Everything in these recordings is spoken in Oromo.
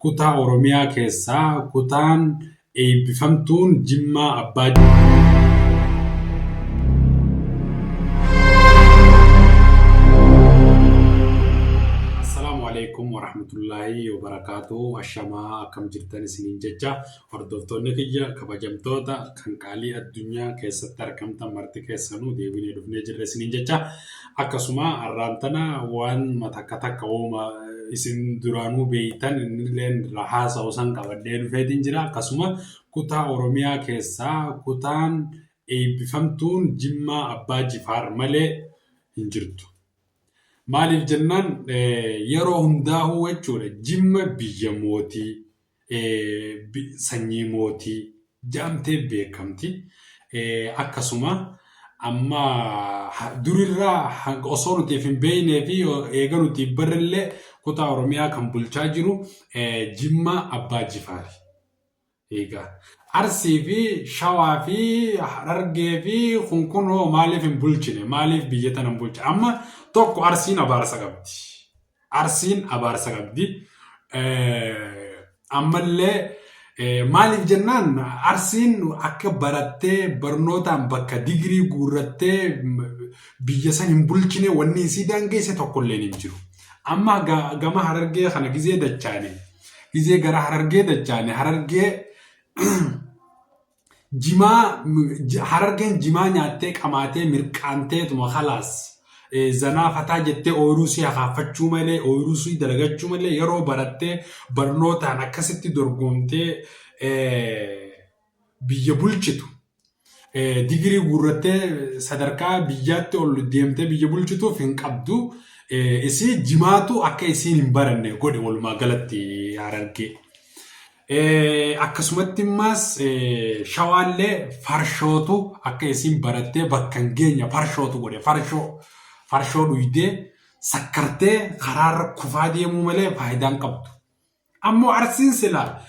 kutaa Oromiyaa keessaa kutaan eebbifamtuun Jimmaa Abbaa Assalamualaikum warahmatullahi wabarakatuh. Ashamaa akkam jirtan isiniin jecha hordoftoonni kiyya kabajamtoota kan qaalii addunyaa keessatti argamtan marti keessanuu deebinee dhufnee jirra isiniin jecha akkasuma arraantana waan takka wooma isin duraanuu beeytan innilleen rahaasa osan qabadhee dhufeetiin jira. Akkasuma kutaa Oromiyaa keessaa kutaan eebbifamtuun Jimmaa Abbaa Jifaar malee hin jirtu. Maaliif jennaan yeroo hundaa'uu jechuudha Jimma biyya mootii sanyii mootii jaamtee beekamti. Akkasuma amma durirraa osoo nuti hin beeknee fi eega nuti barrillee kutaa Oromiyaa kan bulchaa jiru Jimma Abbaa Jifaari. Egaa Arsii fi Shawaa fi Harargee fi kunoo maaliif hin bulchine maaliif biyya tana hin bulchine amma tokko Arsiin abaarsa qabdi. Arsiin abaarsa qabdi. Ammallee maaliif jennaan Arsiin akka barattee barnootaan bakka digirii guurrattee biyya san hin bulchine wanni isii daangeesse tokkolleen hin jiru. Amma gama Harargee kana gizee dachaane gizee gara Harargee dachaane Harargee Harargeen jimaa nyaattee qamaatee mirqaanteetuma khalaas zanaafataa jettee ooyiruu si hakaafachuu malee ooyiruu si dalagachuu malee yeroo barattee barnootaan akkasitti dorgomtee biyya bulchitu digirii guurrattee sadarkaa biyyaatti ol deemtee biyya bulchituuf hin qabdu isii jimaatu akka isiin hin baranne godhe walumaa galatti Harargee. Akkasumatti immas Shawaallee farshootu akka isiin barattee bakka hin geenye farshootu godhe farshoo dhuydee sakkartee karaarra kufaa deemuu malee faayidaan qabdu. Ammoo Arsiin silaa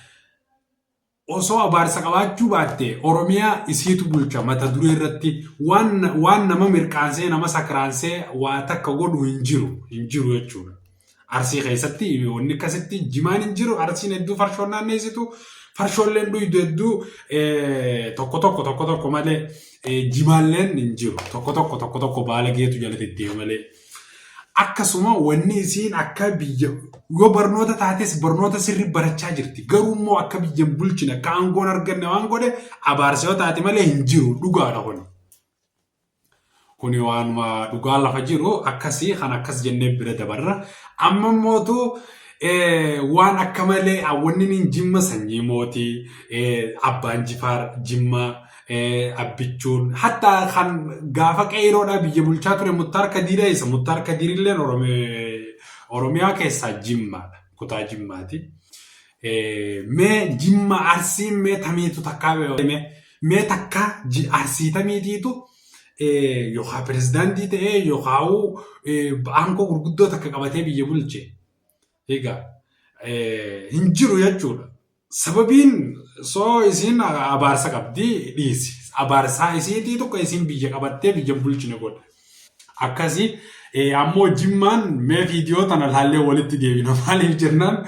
osoo abaarsa qabaachuu baatte Oromiyaa isiitu bulcha mata duree irratti waan nama mirqaansee nama sakraansee waa takka godhu hin jiru jechuudha. Arsii keessatti wanni akkasitti jimaan hin jiru Arsiin hedduu farshoon naanneessitu farshoolleen dhuydu hedduu tokko malee jimaalleen hin jiru tokko baala geetu jala deddeema malee. Akkasuma wanni isiin akka biyya yoo barnoota taates barnoota sirrii barachaa jirti garuu immoo akka biyya bulchine akka aangoon arganne waan godhe abaarsa yoo taate malee hin jiru dhugaadha kuni. Kuni waanuma dhugaa lafa jiru akkasii kan akkas jennee bira dabarra amma mootu waan akka malee awwannin Jimma sanyii mootii Abbaan Jifaar Jimma abbichuun hatta kan gaafa qeeroodha biyya bulchaa ture Muttaar Kadiira isa Muttaar Kadiirilleen Oromiyaa keessaa Jimmaadha kutaa Jimmaati. Mee Jimma Arsiin mee tamiitu takkaa mee takka Arsii tamiitiitu yookaan pirezidaantii ta'ee yookaan aangoo gurguddoo takka qabatee biyya bulche. Egaa hin jiru jechuudha. Sababiin soo isiin abaarsa qabdi dhiisi. Abaarsaa isiitii tokko isiin biyya qabattee biyya bulchine godha. Akkasii ammoo Jimmaan mee viidiyoo tana laallee walitti deebina maaliif jennaan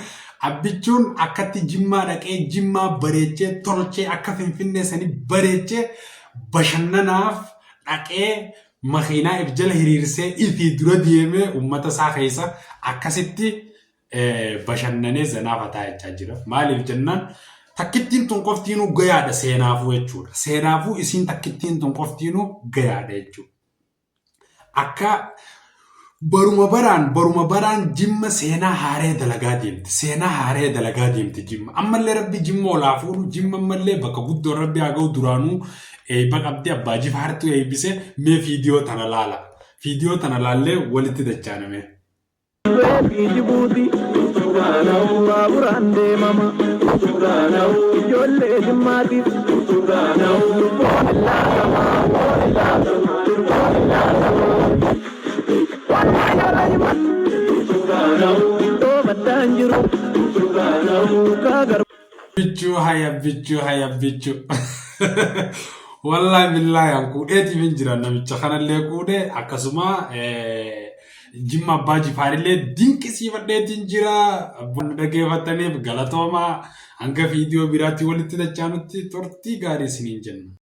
abbichuun akkatti Jimmaa dhaqee Jimmaa bareechee tolchee akka Finfinnee sanii bareechee bashannanaaf dhaqee makiinaa jala hiriirsee ifii dura deemee uummata isaa keessa akkasitti bashannanee zanaafataa jechaa jira. Maaliif jennaan takkittiin tun qoftiinuu gayaadha seenaafuu jechuudha. Seenaafuu isiin takkittiin tun qoftiinuu gayaadha jechuudha. Akka baruma baraan Jimma seenaa haaree dalagaa deemti Jimma. Ammallee rabbi Jimma olaa fuudhu Jimma ammallee bakka guddoo rabbi haa ga'u duraanuu baqabdee Abbaa Jifaartu eebbise mee viidiyoo tana laala. Viidiyoo tana laallee walitti dachaaname. Bichuu haya bichuu. Wallahi billahi an kuudheetiif hin jiran namicha kanallee kuudhee akkasuma Jimma abbaa jifaarillee dinqisiifadheetiin jira. Abbaan dhaggeeffataniif galatoomaa hanga viidiyoo biraatti walitti dachaanutti turtii gaarii isiniin jenna.